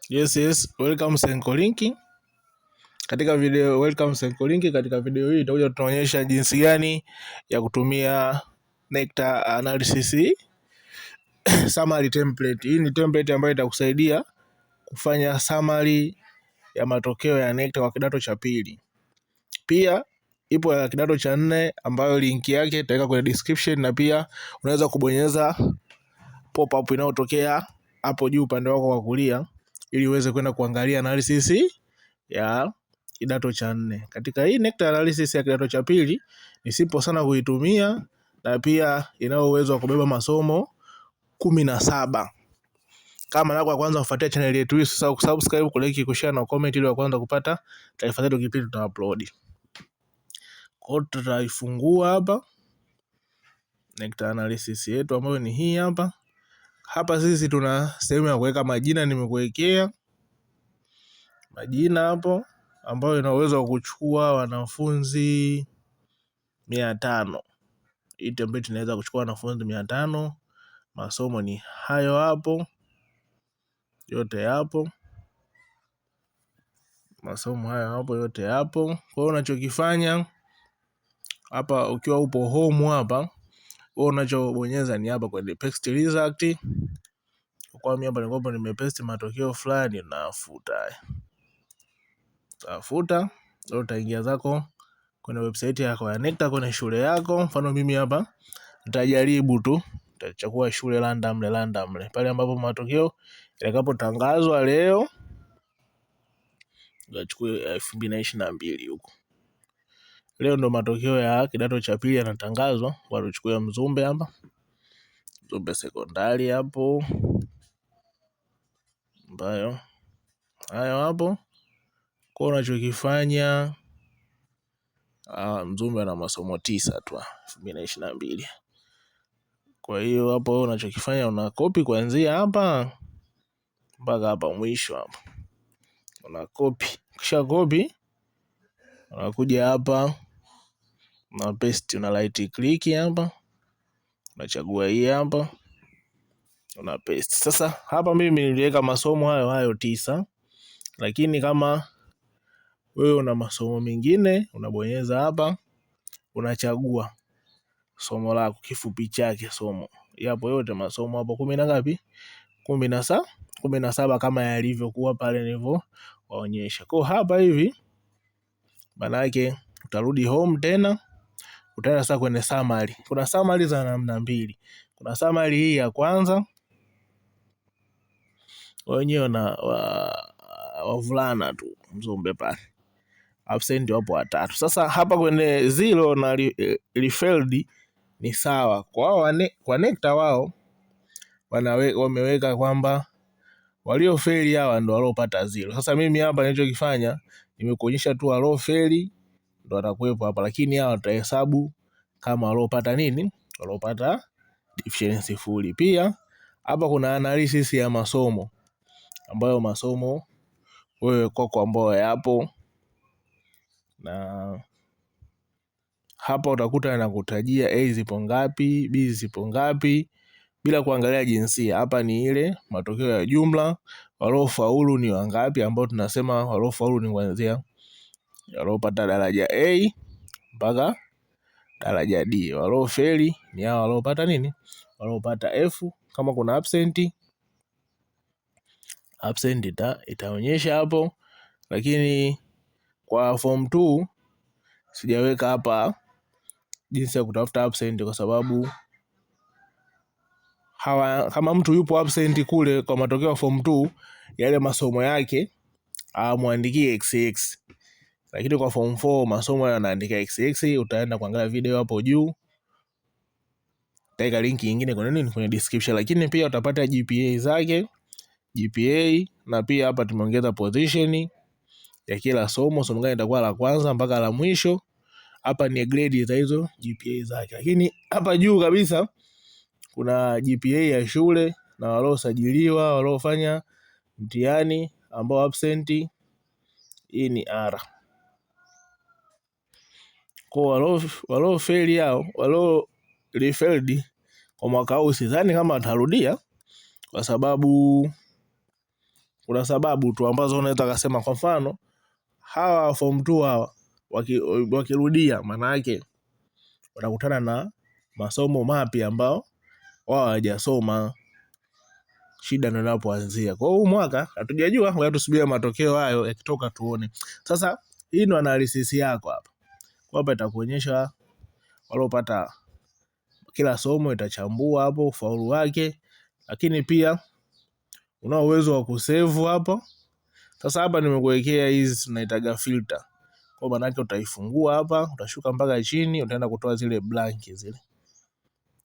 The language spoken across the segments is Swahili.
Yes, welcome Senko Link. Katika video hii tutakuja tunaonyesha jinsi gani ya kutumia Nectar Analysis summary template. Hii ni template ambayo itakusaidia kufanya summary ya matokeo ya Nectar kwa kidato cha pili. Pia ipo ya kidato cha 4 ambayo link yake nitaweka kwenye description, na pia unaweza kubonyeza pop up inayotokea hapo juu upande wako wa kulia ili uweze kwenda kuangalia analysis ya kidato cha 4. Katika hii Nectar Analysis ya kidato cha pili ni simple sana kuitumia, na pia inao uwezo wa kubeba masomo 17. Kama nako ya kwanza kufuatia channel yetu hii, usisahau kusubscribe, kulike, kushare na comment ili kwanza kupata taarifa zetu kipindi tuna upload. Kwa tutaifungua hapa Nectar Analysis yetu ambayo ni hii hapa. Hapa sisi tuna sehemu ya kuweka majina, nimekuwekea majina hapo ambayo ina uwezo wa kuchukua wanafunzi 500. Hii template inaweza kuchukua wanafunzi 500. Masomo ni hayo hapo, yote hapo. Masomo hayo hapo, yote hapo. Kwa hiyo unachokifanya hapa, ukiwa upo home hapa, wewe unachobonyeza ni hapa kwenye paste result. Kwa mimi hapa nilikuwa nimepaste matokeo fulani, nafuta. Ndio utaingia zako kwenye website yako ya Nectar, kwenye shule yako. Mfano mimi hapa nitajaribu tu, nitachagua shule random pale ambapo matokeo yatakapotangazwa leo. Nachukua 2022 huko. Leo ndo matokeo ya kidato cha pili yanatangazwa. Walichukua Mzumbe hapa, Mzumbe sekondari hapo, ambayo hayo hapo. Kwa unachokifanya, Mzumbe ana masomo 9 tu 2022. Kwa hiyo hapo unachokifanya, una copy kuanzia hapa mpaka hapa mwisho hapa. Una copy. Kisha copy, unakuja hapa na paste, una right click hapa. Unachagua hii hapa, una paste. Sasa hapa mimi niliweka masomo hayo 9, lakini kama wewe una masomo mengine unabonyeza hapa, unachagua somo lako, kifupi chake somo. Yapo yote masomo hapo 10 na ngapi? 17 kama yalivyokuwa pale nilivyowaonyesha. Kwa hapa hivi maana yake utarudi home tena, utaenda sasa kwenye summary. Kuna summary za namna mbili. Kuna summary hii ya kwanza, wenyewe na wavulana tu Mzumbe pale. Absent wapo 3. Sasa hapa kwenye 0 na refailed ni sawa. Kwa Nectar wao wameweka kwamba waliofeli hawa ndo waliopata 0. Sasa mimi hapa nilichokifanya nimekuonyesha tu waliofeli ndo watakuwepo hapa, lakini hawa watahesabu kama waliopata nini? Waliopata deficiency full. Pia hapa kuna analysis ya masomo, ambayo masomo wewe kwako ambao yapo, na hapa utakuta anakutajia A zipo ngapi, B zipo ngapi, bila kuangalia jinsia. Hapa ni ile matokeo ya jumla, waliofaulu ni wangapi, ambao tunasema waliofaulu ni kuanzia waliopata daraja A mpaka daraja D. Waliofeli ni hao waliopata nini? Waliopata F. Kama kuna absent itaonyesha hapo, lakini kwa form 2 sijaweka hapa jinsi ya kutafuta absent, kwa sababu kama mtu yupo absent kule kwa matokeo ya form 2 yale masomo yake muandikie XX, lakini kwa form 4 masomo yanaandika XX. Utaenda kuangalia video hapo juu, taika link nyingine kwenye description. Lakini pia utapata GPA zake, na pia hapa tumeongeza position ya kila somo gani itakuwa la kwanza mpaka la mwisho. Hapa ni grade za hizo GPA zake, lakini hapa juu kabisa kuna GPA ya shule na waliosajiliwa, waliofanya mtihani, ambao absent hii ni R. Kwa waliofeli hao, refailed kwa mwaka huu sidhani kama watarudia, kwa sababu kuna sababu tu ambazo unaweza kusema. Kwa mfano, hawa form 2 hawa wakirudia, maana yake watakutana na masomo mapya ambao wao hawajasoma. Shida ndio inapoanzia. Kwa hiyo huu mwaka hatujajua, ngoja tusubiri matokeo hayo yakitoka tuone. Sasa hii ndio analysis yako hapa. Kwa hapa itakuonyesha walopata kila somo, itachambua hapo ufaulu wake, lakini pia una uwezo wa kusave hapo. Sasa hapa nimekuwekea hizi tunaitaga filter. Kwa maana yake utaifungua hapa, utashuka mpaka chini, utaenda kutoa zile blank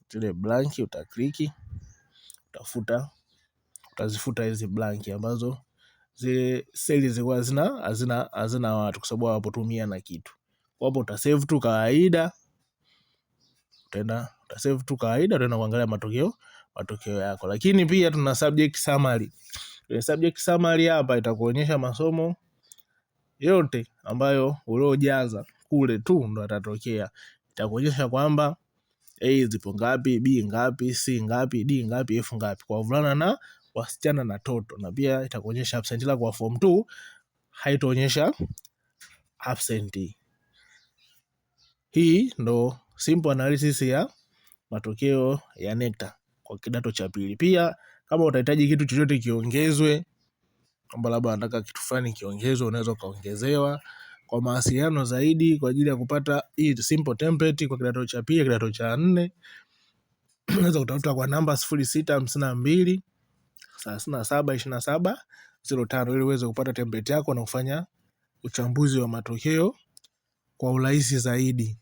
zile blank, utakliki, utazifuta hizi blank ambazo zile seli zilikuwa hazina watu, kwa sababu hawapotumia na kitu. Kwa hapo utasave tu kawaida, utaenda kuangalia matokeo yako. Lakini pia tuna subject summary. Subject summary hapa itakuonyesha masomo yote ambayo uliojaza kule tu ndo atatokea. Itakuonyesha kwamba A zipo ngapi, B ngapi, C ngapi, D ngapi, F ngapi kwa wavulana na wasichana na toto. Na pia itakuonyesha absent, ila kwa form 2 haitaonyesha absent. Hii ndo simple analysis ya matokeo ya NECTA kwa kidato cha pili. Pia kama utahitaji kitu chochote kiongezwe, kwamba labda unataka kitu fulani kiongezwe, unaweza kaongezewa. Kwa mawasiliano zaidi kwa ajili ya kupata hii simple template kwa kidato cha pili, kidato cha 4, unaweza kutafuta kwa namba 0652 37 27 05 ili uweze kupata template yako na kufanya uchambuzi wa matokeo kwa urahisi zaidi.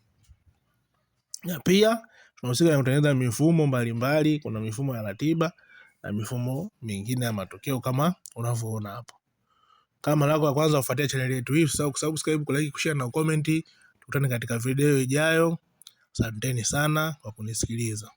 Na pia tunahusika na kutengeneza mifumo mbalimbali. Kuna mifumo ya ratiba na mifumo mingine ya matokeo kama unavyoona hapo. Kama lako ya kwanza ufuatia channel yetu hii, usisahau kusubscribe, kulike, kushare na comment. Tukutane katika video ijayo. Asanteni sana kwa kunisikiliza.